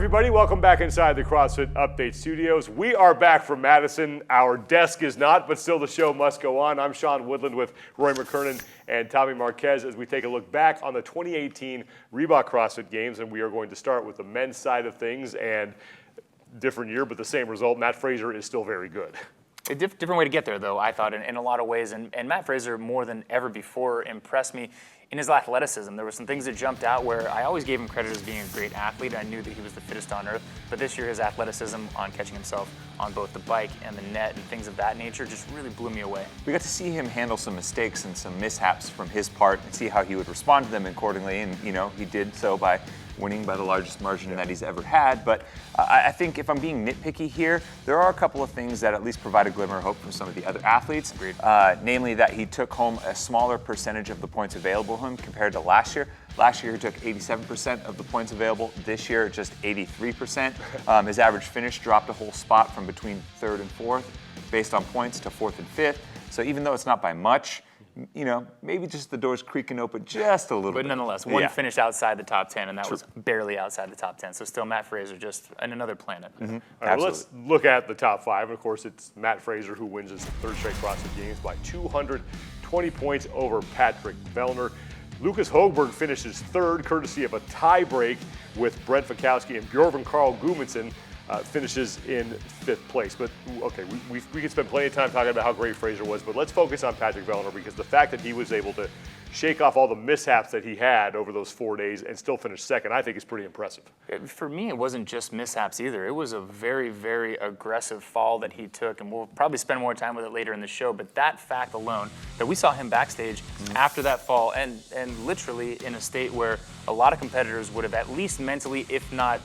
everybody. Welcome back inside the CrossFit Update Studios. We are back from Madison. Our desk is not, but still the show must go on. I'm Sean Woodland with Roy McKernan and Tommy Marquez as we take a look back on the 2018 Reebok CrossFit Games, and we are going to start with the men's side of things, and different year, but the same result. Matt Fraser is still very good. A different way to get there, though, I thought, in a lot of ways. And Matt Fraser, more than ever before, impressed me in his athleticism. There were some things that jumped out where I always gave him credit as being a great athlete. I knew that he was the fittest on earth. But this year, his athleticism on catching himself on both the bike and the net and things of that nature just really blew me away. We got to see him handle some mistakes and some mishaps from his part and see how he would respond to them accordingly. And, you know, he did so by winning by the largest margin that he's ever had. But I think if I'm being nitpicky here, there are a couple of things that at least provide a glimmer of hope for some of the other athletes. Namely that he took home a smaller percentage of the points available to him compared to last year. Last year he took 87% of the points available. This year just 83%. His average finish dropped a whole spot from between 3rd and 4th based on points to 4th and 5th. So even though it's not by much, you know, maybe just the doors creaking open just a little bit. But nonetheless, one finished outside the top 10, and that was barely outside the top 10. So still Matt Fraser just in another planet. All right, well, let's look at the top 5. And of course, it's Matt Fraser who wins his 3rd straight CrossFit Games by 220 points over Patrick VELLNER. Lukas Högberg finishes 3rd, courtesy of a tie break with Brent Fikowski, and Bjorn Carl Gudmundsson finishes in 5th place. But okay, we could spend plenty of time talking about how great Fraser was, but let's focus on Patrick VELLNER, because the fact that he was able to shake off all the mishaps that he had over those 4 days and still finish 2nd, I think is pretty impressive. For me, it wasn't just mishaps either. It was a very, very aggressive fall that he took, and we'll probably spend more time with it later in the show, but that fact alone, that we saw him backstage after that fall, and literally in a state where a lot of competitors would have at least mentally, if not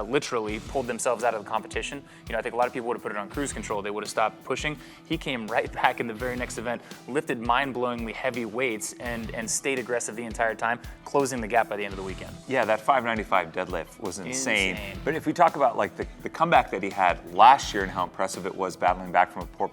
literally pulled themselves out of the competition. You know, I think a lot of people would have put it on cruise control. They would have stopped pushing. He came right back in the very next event, lifted mind-blowingly heavy weights, and stayed aggressive the entire time, closing the gap by the end of the weekend. Yeah, that 595 deadlift was insane. But if we talk about like the comeback that he had last year and how impressive it was battling back from a poor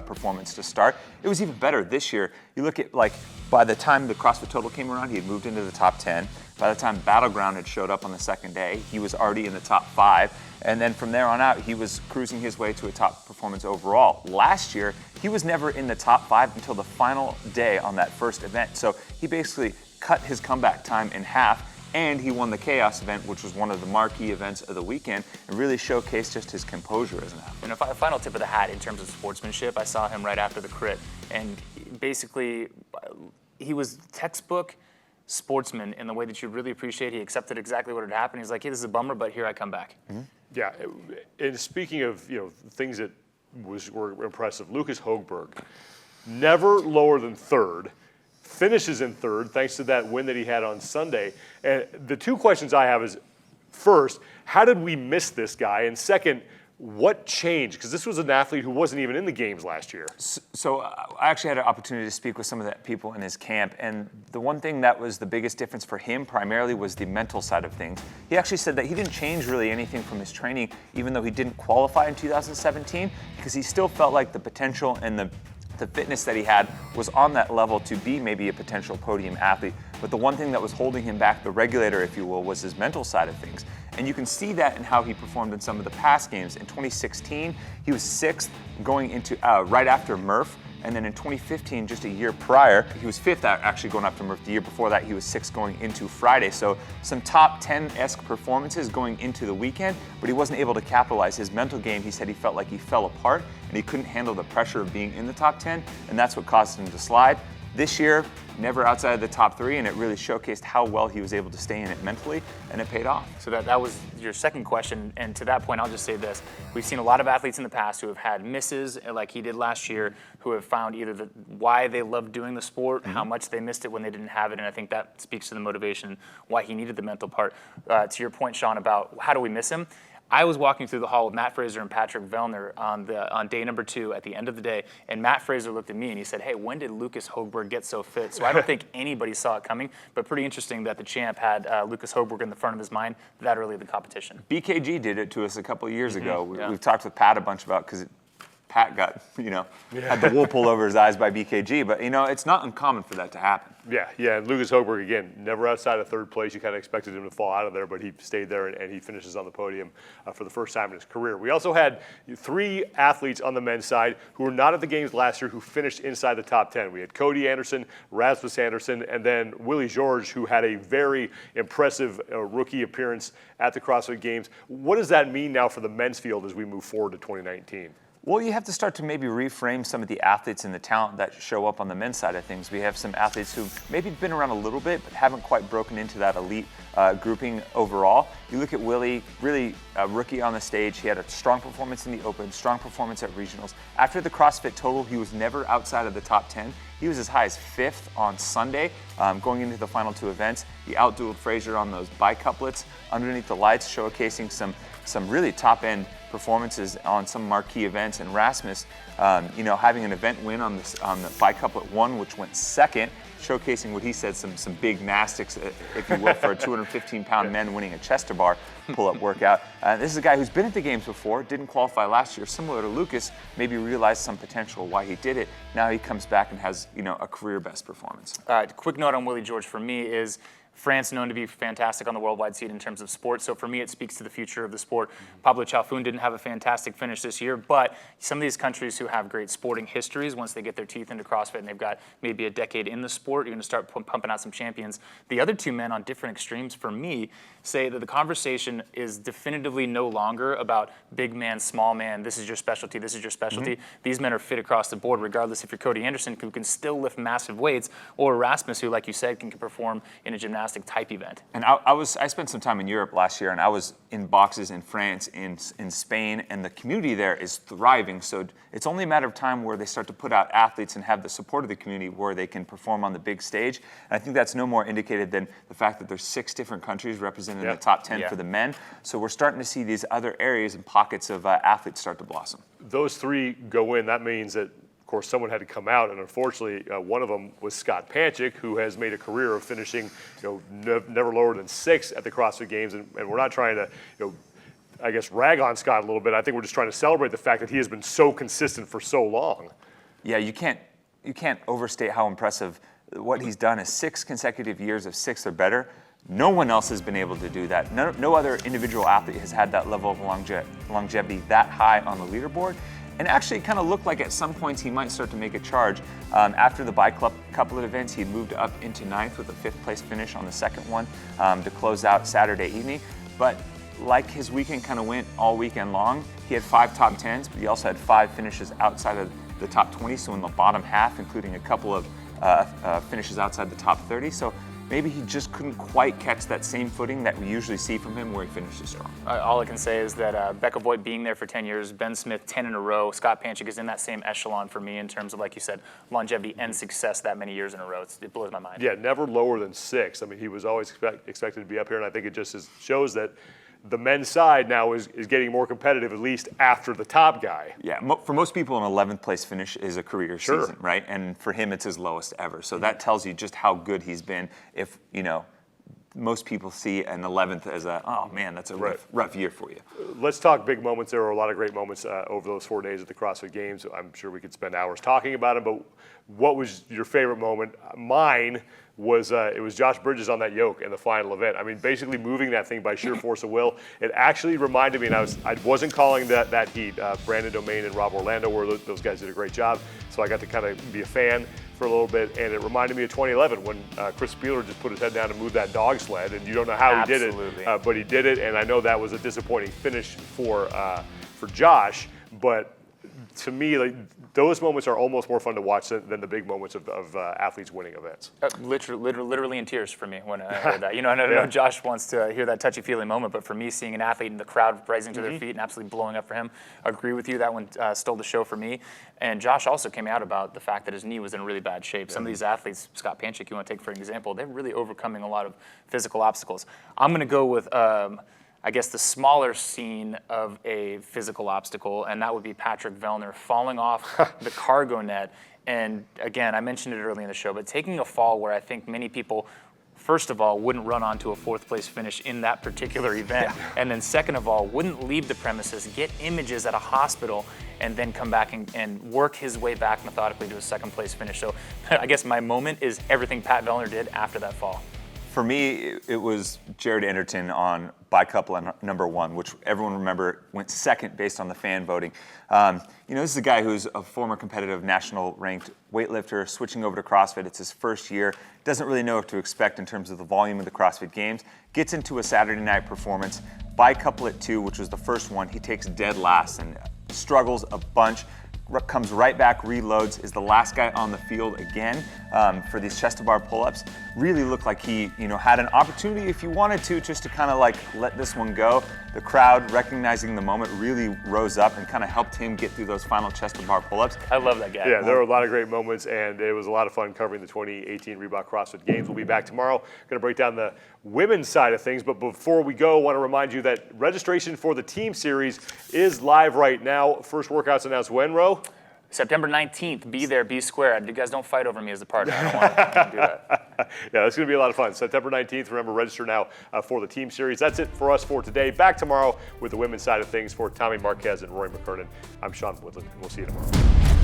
performance to start, it was even better this year. You look at, like, by the time the CrossFit Total came around, he had moved into the top 10. By the time Battleground had showed up on the 2nd day, he was already in the top 5. And then from there on out, he was cruising his way to a top performance overall. Last year, he was never in the top 5 until the final day on that first event. So he basically cut his comeback time in half, and he won the Chaos event, which was one of the marquee events of the weekend, and really showcased just his composure as an athlete. And a final tip of the hat in terms of sportsmanship, I saw him right after the crit, and basically he was textbook sportsman in the way that you really appreciate. He accepted exactly what had happened. He's like, hey, this is a bummer, but here I come back. Yeah, and speaking of, you know, things that were impressive, Lukas Högberg, never lower than 3rd, finishes in 3rd thanks to that win that he had on Sunday. And the two questions I have is, first, how did we miss this guy? And second, what changed? Because this was an athlete who wasn't even in the games last year. So I actually had an opportunity to speak with some of the people in his camp, and the one thing that was the biggest difference for him primarily was the mental side of things. He actually said that he didn't change really anything from his training, even though he didn't qualify in 2017, because he still felt like the potential and the fitness that he had was on that level to be maybe a potential podium athlete. But the one thing that was holding him back, the regulator, if you will, was his mental side of things. And you can see that in how he performed in some of the past games. In 2016, he was 6th going into right after Murph. And then in 2015, just a year prior, he was 5th actually going after Murph. The year before that, he was 6th going into Friday. So some top 10-esque performances going into the weekend, but he wasn't able to capitalize. His mental game, he said he felt like he fell apart and he couldn't handle the pressure of being in the top 10, and that's what caused him to slide. This year, never outside of the top 3, and it really showcased how well he was able to stay in it mentally, and it paid off. So that was your second question, and to that point, I'll just say this. We've seen a lot of athletes in the past who have had misses, like he did last year, who have found either why they loved doing the sport, how much they missed it when they didn't have it, and I think that speaks to the motivation, why he needed the mental part. To your point, Sean, about how do we miss him? I was walking through the hall with Matt Fraser and Patrick VELLNER on day number 2 at the end of the day, and Matt Fraser looked at me and he said, hey, when did Lukas Högberg get so fit? So I don't think anybody saw it coming, but pretty interesting that the champ had Lukas Högberg in the front of his mind that early in the competition. BKG did it to us a couple of years ago. We've talked with Pat a bunch about, because Pat got, had the wool pulled over his eyes by BKG. But, it's not uncommon for that to happen. Yeah, and Lukas Högberg, again, never outside of third place. You kind of expected him to fall out of there, but he stayed there, and he finishes on the podium for the first time in his career. We also had 3 athletes on the men's side who were not at the games last year who finished inside the top 10. We had Cody Anderson, Rasmus Anderson, and then Willie George, who had a very impressive rookie appearance at the CrossFit Games. What does that mean now for the men's field as we move forward to 2019? Well, you have to start to maybe reframe some of the athletes and the talent that show up on the men's side of things. We have some athletes who've maybe been around a little bit, but haven't quite broken into that elite grouping overall. You look at Willie, really a rookie on the stage. He had a strong performance in the Open, strong performance at regionals. After the CrossFit Total, he was never outside of the top 10. He was as high as 5th on Sunday, going into the final 2 events. He outdueled Fraser on those bicouplets underneath the lights, showcasing some really top-end performances on some marquee events. And Rasmus, having an event win on the bicouplet 1, which went 2nd, showcasing what he said, some big gymnastics, if you will, for a 215-pound man winning a chest to bar pull-up workout. This is a guy who's been at the games before, didn't qualify last year, similar to Lukas, maybe realized some potential why he did it. Now he comes back and has, a career best performance. Quick note on Willie George for me is France known to be fantastic on the worldwide scene in terms of sport, so for me it speaks to the future of the sport. Pablo Chalfun didn't have a fantastic finish this year, but some of these countries who have great sporting histories, once they get their teeth into CrossFit and they've got maybe a decade in the sport, you're going to start pumping out some champions. The other 2 men on different extremes, for me, say that the conversation is definitively no longer about big man, small man, this is your specialty, this is your specialty. These men are fit across the board, regardless if you're Cody Anderson, who can still lift massive weights, or Rasmus, who, like you said, can perform in a gymnastic type event. And I spent some time in Europe last year, and I was in boxes in France, in Spain, and the community there is thriving. So it's only a matter of time where they start to put out athletes and have the support of the community where they can perform on the big stage. And I think that's no more indicated than the fact that there's 6 different countries represented in the top 10 for the men. So we're starting to see these other areas and pockets of athletes start to blossom. Those 3 go in. That means that, of course, someone had to come out, and unfortunately, one of them was Scott PANCHIK, who has made a career of finishing, never lower than 6th at the CrossFit Games. And we're not trying to, I guess, rag on Scott a little bit. I think we're just trying to celebrate the fact that he has been so consistent for so long. Yeah, you can't overstate how impressive what he's done is 6 consecutive years of 6th or better. No one else has been able to do that. No other individual athlete has had that level of longevity that high on the leaderboard. And actually, it kind of looked like at some points he might start to make a charge. After the bicouplet events, he moved up into 9th with a 5th place finish on the second one to close out Saturday evening. But like his weekend kind of went all weekend long, he had 5 top 10s, but he also had 5 finishes outside of the top 20, so in the bottom half, including a couple of finishes outside the top 30. So maybe he just couldn't quite catch that same footing that we usually see from him where he finishes strong. All I can say is that Becca Voigt being there for 10 years, Ben Smith 10 in a row, Scott PANCHIK is in that same echelon for me in terms of, like you said, longevity and success that many years in a row. It blows my mind. Yeah, never lower than 6. I mean, he was always expected to be up here, and I think it just shows that the men's side now is getting more competitive, at least after the top guy. Yeah, for most people, an 11th place finish is a career season, right? And for him, it's his lowest ever. So that tells you just how good he's been. If, most people see an 11th as oh man, that's a rough year for you. Let's talk big moments. There were a lot of great moments over those 4 days at the CrossFit Games. I'm sure we could spend hours talking about them, but what was your favorite moment? Mine was it was Josh Bridges on that yoke in the final event. I mean, basically moving that thing by sheer force of will. It actually reminded me, and I wasn't calling that heat. Brandon Domain and Rob Orlando those guys did a great job, so I got to kind of be a fan for a little bit, and it reminded me of 2011 when Chris Spieler just put his head down and moved that dog sled, and you don't know how he did it, but he did it, and I know that was a disappointing finish for Josh, but to me, like, those moments are almost more fun to watch than the big moments of athletes winning events. Literally in tears for me when I heard that. I know Josh wants to hear that touchy-feely moment, but for me, seeing an athlete in the crowd rising to their feet and absolutely blowing up for him, I agree with you. That one stole the show for me. And Josh also came out about the fact that his knee was in really bad shape. Some of these athletes, Scott PANCHIK, you want to take for an example, they're really overcoming a lot of physical obstacles. I'm going to go with I guess the smaller scene of a physical obstacle, and that would be Patrick VELLNER falling off the cargo net. And again, I mentioned it early in the show, but taking a fall where I think many people first of all, wouldn't run onto a 4th place finish in that particular event. And then second of all, wouldn't leave the premises, get images at a hospital, and then come back and work his way back methodically to a 2nd place finish. So I guess my moment is everything Pat Vellner did after that fall. For me, it was Jared Anderton on bicouple number 1, which everyone remember went 2nd based on the fan voting. This is a guy who's a former competitive national ranked weightlifter, switching over to CrossFit. It's his first year, doesn't really know what to expect in terms of the volume of the CrossFit Games. Gets into a Saturday night performance, bicouple at 2, which was the first one. He takes dead last and struggles a bunch. Comes right back, reloads, is the last guy on the field again for these chest-to-bar pull-ups. Really looked like he, had an opportunity if you wanted to, just to kind of like let this one go. The crowd, recognizing the moment, really rose up and kind of helped him get through those final chest-to-bar pull-ups. I love that guy. Yeah, there were a lot of great moments, and it was a lot of fun covering the 2018 Reebok CrossFit Games. We'll be back tomorrow. Going to break down the women's side of things, but before we go, I want to remind you that registration for the team series is live right now. First workouts announced when, Ro? September 19th, be there, be square. You guys don't fight over me as a partner. I don't want to do that. Yeah, it's going to be a lot of fun. September 19th, remember, register now for the team series. That's it for us for today. Back tomorrow with the women's side of things. For Tommy Marquez and Roy McKernan, I'm Sean Woodland, and we'll see you tomorrow.